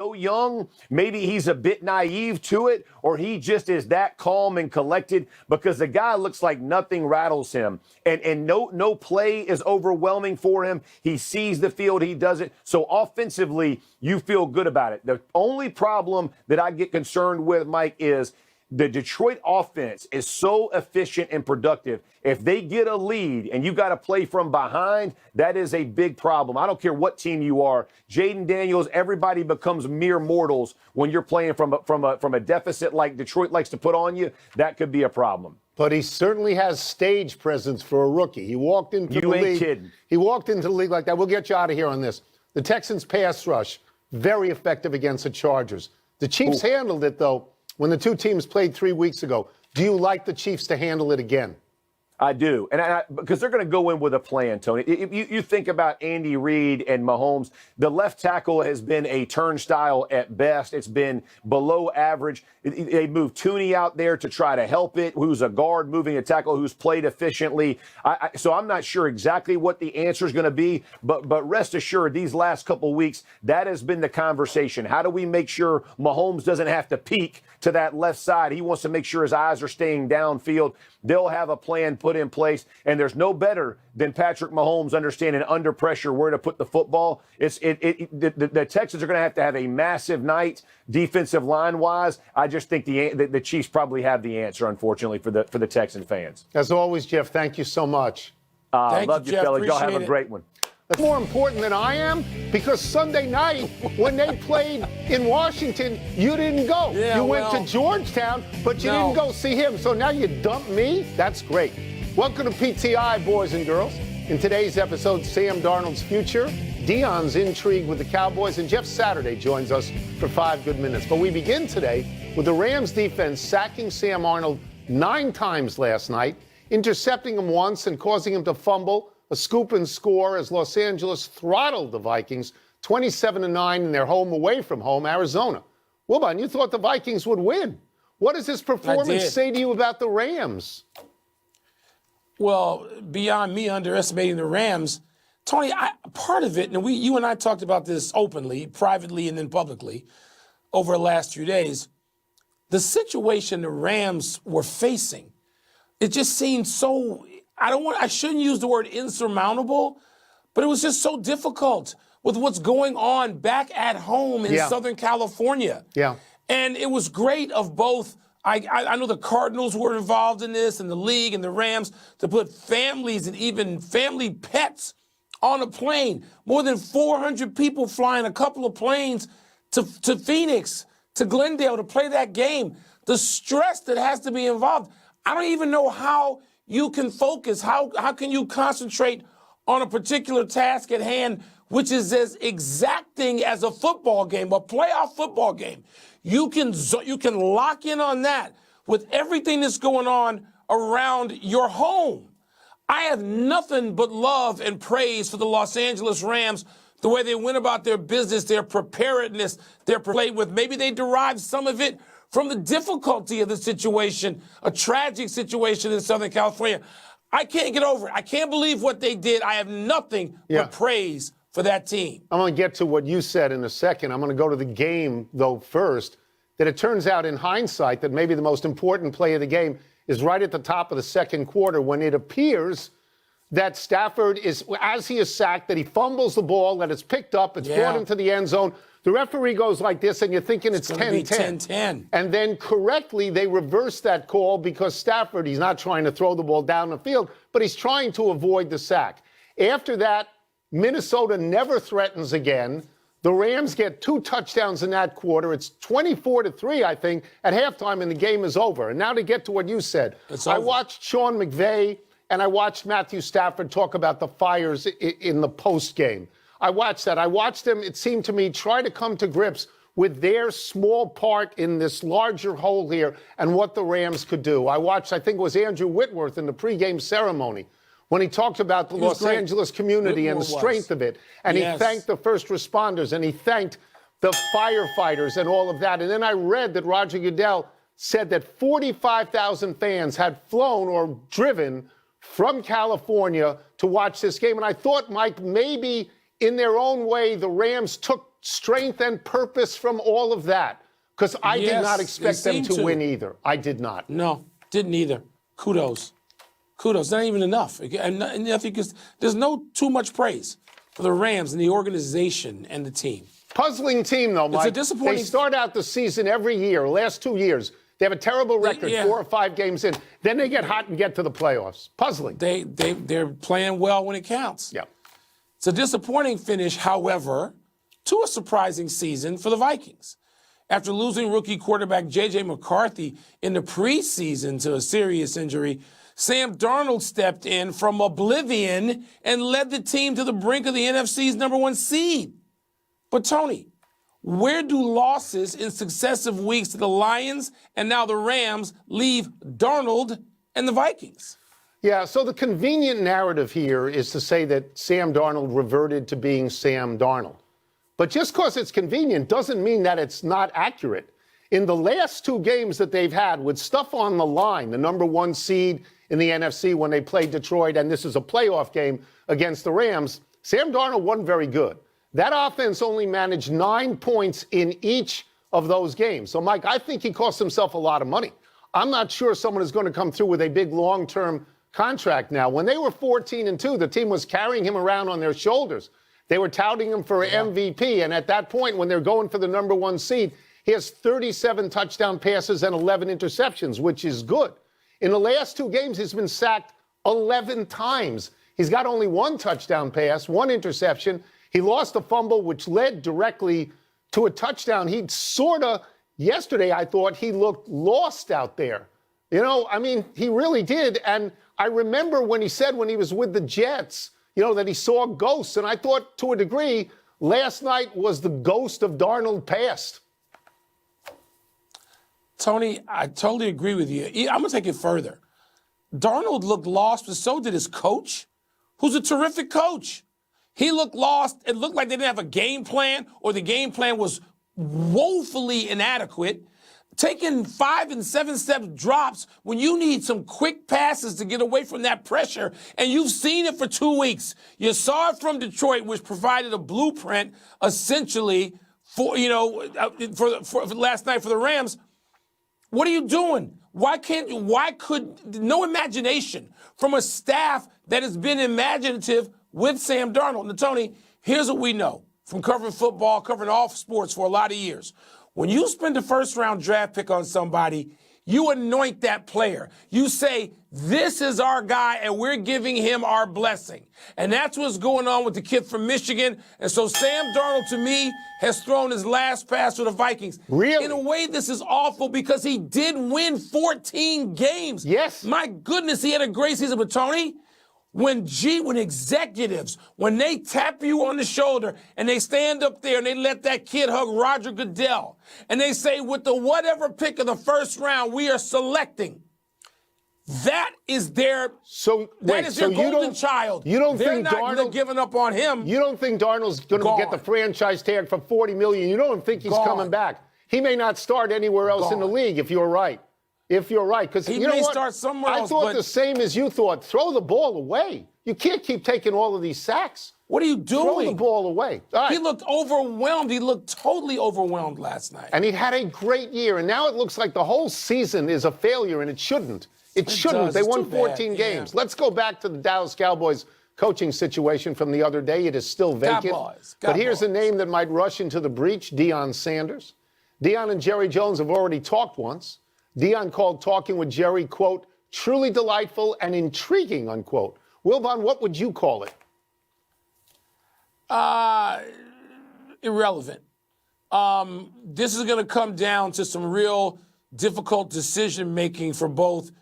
so young, maybe he's a bit naive to it, or he just is that calm and collected because the guy looks like nothing rattles him. And no play is overwhelming for him. He sees the field, he does it. So offensively, you feel good about it. The only problem that I get concerned with, Mike, is the Detroit offense is so efficient and productive. If they get a lead and you got to play from behind, that is a big problem. I don't care what team you are. Jayden Daniels, everybody becomes mere mortals when you're playing from a deficit like Detroit likes to put on you. That could be a problem. But he certainly has stage presence for a rookie. He walked into the league. You ain't kidding. He walked into the league like that. We'll get you out of here on this. The Texans' pass rush, very effective against the Chargers. The Chiefs handled it, though, when the two teams played 3 weeks ago. Do you like the Chiefs to handle it again? I do, and because they're going to go in with a plan, Tony. If you think about Andy Reid and Mahomes, the left tackle has been a turnstile at best. It's been below average. They moved Tooney out there to try to help it, who's a guard moving a tackle who's played efficiently. So I'm not sure exactly what the answer is going to be, but rest assured, these last couple weeks, that has been the conversation. How do we make sure Mahomes doesn't have to peek to that left side? He wants to make sure his eyes are staying downfield. They'll have a plan put in place, and there's no better than Patrick Mahomes understanding under pressure where to put the football. The Texans are going to have a massive night defensive line-wise. I just think the Chiefs probably have the answer, unfortunately, for the Texan fans. As always, Jeff, thank you so much. Love you, fellas. Y'all have a great one. That's more important than I am, because Sunday night, when they played in Washington, you didn't go. Yeah, you went to Georgetown, but you didn't go see him. So now you dump me? That's great. Welcome to PTI, boys and girls. In today's episode, Sam Darnold's future, Dion's intrigue with the Cowboys, and Jeff Saturday joins us for 5 good minutes. But we begin today with the Rams defense sacking Sam Darnold 9 times last night, intercepting him once and causing him to fumble, a scoop and score as Los Angeles throttled the Vikings 27-9 in their home away from home, Arizona. Wilbon, you thought the Vikings would win. What does this performance say to you about the Rams? Well, beyond me underestimating the Rams, Tony, part of it, and you and I talked about this openly, privately, and then publicly over the last few days, the situation the Rams were facing, it just seemed so, I shouldn't use the word insurmountable, but it was just so difficult with what's going on back at home in Southern California. Yeah. And it was great of both. I know the Cardinals were involved in this, and the league and the Rams, to put families and even family pets on a plane. More than 400 people flying a couple of planes to Phoenix, to Glendale to play that game. The stress that has to be involved. I don't even know how you can focus. How can you concentrate on a particular task at hand, which is as exacting as a football game, a playoff football game? You can lock in on that with everything that's going on around your home. I have nothing but love and praise for the Los Angeles Rams, the way they went about their business, their preparedness, their play with. Maybe they derived some of it from the difficulty of the situation, a tragic situation in Southern California. I can't get over it. I can't believe what they did. I have nothing but praise for that team. I'm going to get to what you said in a second. I'm going to go to the game, though, first, that it turns out in hindsight that maybe the most important play of the game is right at the top of the second quarter, when it appears that Stafford is, as he is sacked, that he fumbles the ball, that it's picked up, it's brought into the end zone. The referee goes like this, and you're thinking it's 10-10. And then correctly, they reverse that call because Stafford, he's not trying to throw the ball down the field, but he's trying to avoid the sack. After that, Minnesota never threatens again. The Rams get 2 touchdowns in that quarter. It's 24-3, I think, at halftime, and the game is over. And now to get to what you said. I watched Sean McVay and I watched Matthew Stafford talk about the fires in the post game. I watched that. I watched them, it seemed to me, try to come to grips with their small part in this larger whole here and what the Rams could do. I watched, I think it was Andrew Whitworth in the pregame ceremony when he talked about the Los Angeles community and the strength of it. And he thanked the first responders and he thanked the firefighters and all of that. And then I read that Roger Goodell said that 45,000 fans had flown or driven from California to watch this game. And I thought, Mike, maybe in their own way, the Rams took strength and purpose from all of that? Because I did Yes, not they expect them seem to to. win either. I did not. No, didn't either. Kudos. Not even enough. And I think there's no too much praise for the Rams and the organization and the team. Puzzling team, though, Mike. It's a disappointing. They start out the season every year, last 2 years. They have a terrible record, 4 or 5 games in. Then they get hot and get to the playoffs. Puzzling. They're playing well when it counts. Yeah. It's a disappointing finish, however, to a surprising season for the Vikings. After losing rookie quarterback J.J. McCarthy in the preseason to a serious injury, Sam Darnold stepped in from oblivion and led the team to the brink of the NFC's #1 seed. But, Tony, where do losses in successive weeks to the Lions and now the Rams leave Darnold and the Vikings? Yeah, so the convenient narrative here is to say that Sam Darnold reverted to being Sam Darnold. But just because it's convenient doesn't mean that it's not accurate. In the last 2 games that they've had with stuff on the line, the #1 seed in the NFC when they played Detroit, and this is a playoff game against the Rams, Sam Darnold wasn't very good. That offense only managed 9 points in each of those games. So, Mike, I think he cost himself a lot of money. I'm not sure someone is going to come through with a big long-term contract now. When they were 14-2, the team was carrying him around on their shoulders. They were touting him for MVP, and at that point, when they're going for the #1 seed, he has 37 touchdown passes and 11 interceptions, which is good. In the last 2 games, he's been sacked 11 times. He's got only 1 touchdown pass, 1 interception. He lost a fumble, which led directly to a touchdown. He yesterday, I thought he looked lost out there. You know, I mean, he really did. And I remember when he said when he was with the Jets, that he saw ghosts. And I thought, to a degree, last night was the ghost of Darnold past. Tony, I totally agree with you. I'm going to take it further. Darnold looked lost, but so did his coach, who's a terrific coach. He looked lost. It looked like they didn't have a game plan, or the game plan was woefully inadequate. Taking 5 and 7 step drops when you need some quick passes to get away from that pressure, and you've seen it for 2 weeks. You saw it from Detroit, which provided a blueprint essentially for last night for the Rams. What are you doing? Why could no imagination from a staff that has been imaginative with Sam Darnold? Now, Tony, here's what we know from covering football, covering all sports for a lot of years. When you spend a first-round draft pick on somebody, you anoint that player. You say, this is our guy, and we're giving him our blessing. And that's what's going on with the kid from Michigan. And so Sam Darnold, to me, has thrown his last pass to the Vikings. Really? In a way, this is awful because he did win 14 games. Yes. My goodness, he had a great season. But, Tony, when executives, when they tap you on the shoulder and they stand up there and they let that kid hug Roger Goodell and they say, with the whatever pick of the first round we are selecting, that is their golden child. You don't They're think not Darnold giving up on him? You don't think Darnold's going to get the franchise tag for $40 million? You don't think he's coming back? He may not start anywhere else in the league if you're right. Because he may start somewhere else. I thought the same as you thought. Throw the ball away. You can't keep taking all of these sacks. What are you doing? Throw the ball away. All right. He looked overwhelmed. He looked totally overwhelmed last night. And he had a great year. And now it looks like the whole season is a failure, and it shouldn't. It shouldn't. They won 14 games. Let's go back to the Dallas Cowboys coaching situation from the other day. It is still vacant. But here's a name that might rush into the breach, Deion Sanders. Deion and Jerry Jones have already talked once. Deion called talking with Jerry, quote, truly delightful and intriguing, unquote. Wilbon, what would you call it? Irrelevant. This is going to come down to some real difficult decision-making for both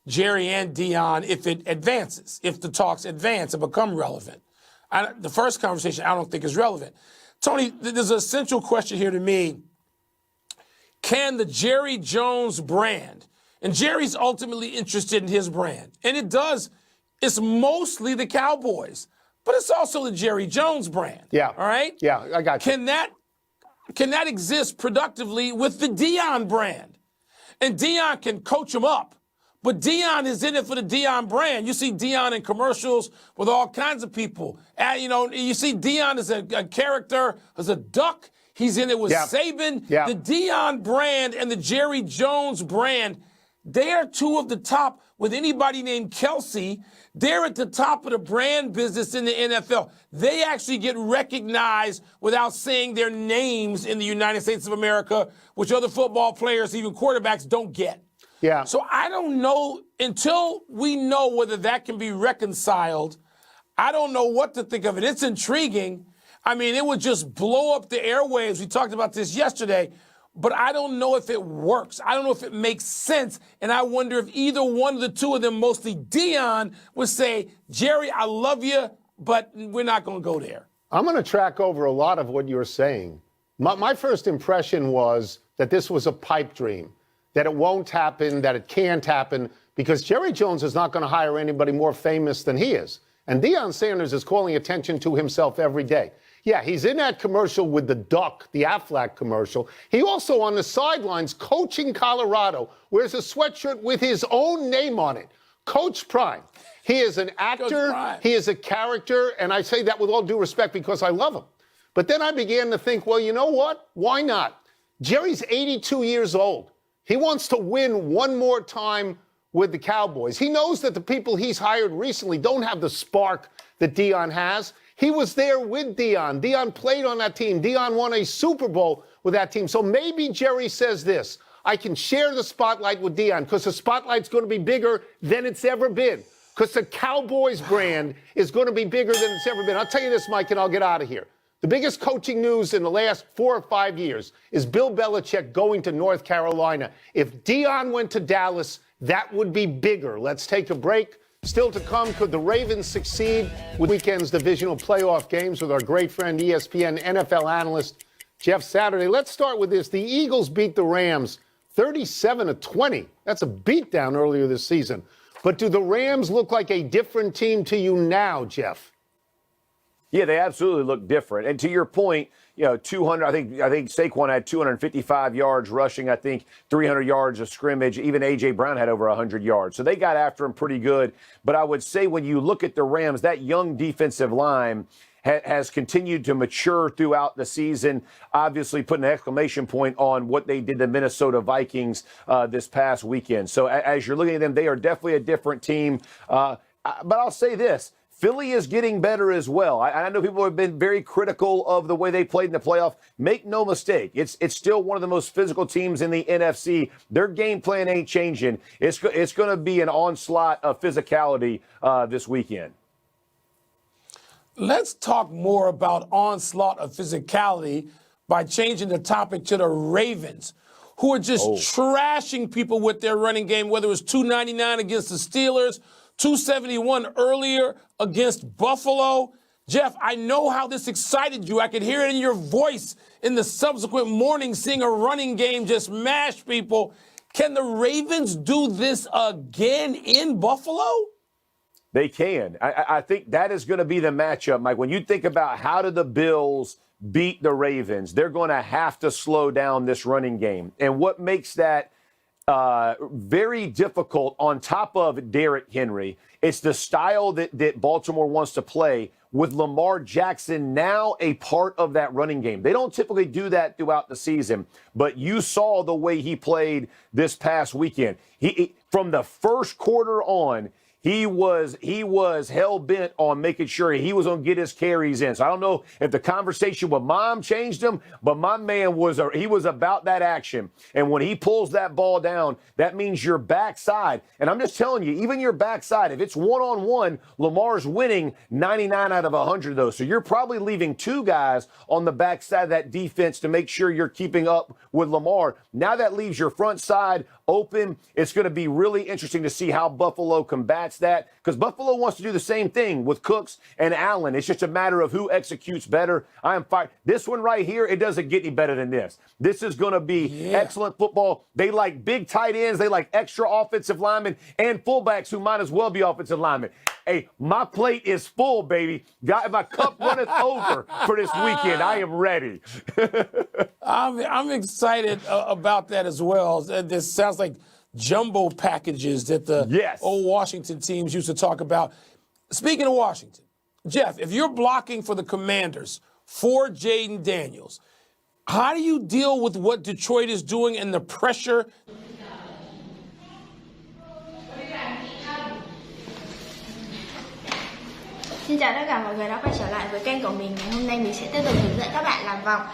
Jerry and Deion if it advances, if the talks advance and become relevant. The first conversation I don't think is relevant. Tony, there's an essential question here to me. Can the Jerry Jones brand, and Jerry's ultimately interested in his brand, and it's mostly the Cowboys, but it's also the Jerry Jones brand. Yeah. All right? Yeah, I got you. Can that exist productively with the Deion brand? And Deion can coach him up, But Dion is in it for the Dion brand. You see Dion in commercials with all kinds of people. And, you see Dion as a character, as a duck. He's in it with Saban. Yeah. The Dion brand and the Jerry Jones brand, they are two of the top. With anybody named Kelsey, they're at the top of the brand business in the NFL. They actually get recognized without saying their names in the United States of America, which other football players, even quarterbacks, don't get. Yeah. So I don't know, until we know whether that can be reconciled, I don't know what to think of it. It's intriguing. I mean, it would just blow up the airwaves. We talked about this yesterday. But I don't know if it works. I don't know if it makes sense. And I wonder if either one of the two of them, mostly Dion, would say, Jerry, I love you, but we're not going to go there. I'm going to track over a lot of what you're saying. My first impression was that this was a pipe dream, that it won't happen, that it can't happen, because Jerry Jones is not going to hire anybody more famous than he is. And Deion Sanders is calling attention to himself every day. Yeah, he's in that commercial with the duck, the Aflac commercial. He also, on the sidelines, coaching Colorado, wears a sweatshirt with his own name on it, Coach Prime. He is an actor, he is a character, and I say that with all due respect because I love him. But then I began to think, well, you know what? Why not? Jerry's 82 years old. He wants to win one more time with the Cowboys. He knows that the people he's hired recently don't have the spark that Deion has. He was there with Deion. Deion played on that team. Deion won a Super Bowl with that team. So maybe Jerry says this: I can share the spotlight with Deion because the spotlight's going to be bigger than it's ever been. Because the Cowboys brand is going to be bigger than it's ever been. I'll tell you this, Mike, and I'll get out of here. The biggest coaching news in the last 4 or 5 years is Bill Belichick going to North Carolina. If Deion went to Dallas, that would be bigger. Let's take a break. Still to come, could the Ravens succeed with weekend's divisional playoff games with our great friend, ESPN NFL analyst Jeff Saturday? Let's start with this. The Eagles beat the Rams 37-20. That's a beatdown earlier this season. But do the Rams look like a different team to you now, Jeff? Yeah, they absolutely look different. And to your point, 200. I think Saquon had 255 yards rushing. I think 300 yards of scrimmage. Even A.J. Brown had over 100 yards. So they got after him pretty good. But I would say when you look at the Rams, that young defensive line has continued to mature throughout the season, obviously putting an exclamation point on what they did to Minnesota Vikings this past weekend. So as you're looking at them, they are definitely a different team. But I'll say this. Philly is getting better as well. I know people have been very critical of the way they played in the playoff. Make no mistake, it's still one of the most physical teams in the NFC. Their game plan ain't changing. It's going to be an onslaught of physicality this weekend. Let's talk more about onslaught of physicality by changing the topic to the Ravens, who are just trashing people with their running game, whether it was 299 against the Steelers, 271 earlier against Buffalo. Jeff, I know how this excited you. I could hear it in your voice in the subsequent morning, seeing a running game just mash people. Can the Ravens do this again in Buffalo? They can. I think that is going to be the matchup, Mike. When you think about how do the Bills beat the Ravens, they're going to have to slow down this running game. And what makes that very difficult on top of Derrick Henry, it's the style that Baltimore wants to play with Lamar Jackson now a part of that running game. They don't typically do that throughout the season, but you saw the way he played this past weekend. He from the first quarter on, he was hell-bent on making sure he was going to get his carries in. So I don't know if the conversation with Mom changed him, but my man was about that action. And when he pulls that ball down, that means your backside. And I'm just telling you, even your backside, if it's one-on-one, Lamar's winning 99 out of 100 of those. So you're probably leaving two guys on the backside of that defense to make sure you're keeping up with Lamar. Now that leaves your front side open. It's going to be really interesting to see how Buffalo combats that, because Buffalo wants to do the same thing with Cooks and Allen. It's just a matter of who executes better. I am fired. This one right here, it doesn't get any better than this. This is going to be excellent football. They like big tight ends. They like extra offensive linemen and fullbacks who might as well be offensive linemen. Hey, my plate is full, baby. Got my cup runneth over for this weekend. I am ready. I'm excited about that as well. This sounds like jumbo packages that the old Washington teams used to talk about. Speaking of Washington, Jeff, if you're blocking for the Commanders for Jayden Daniels, how do you deal with what Detroit is doing and the pressure? Xin chào tất cả mọi người đã quay trở lại với kênh của mình. Ngày hôm nay mình sẽ tiếp tục hướng dẫn các bạn làm vòng.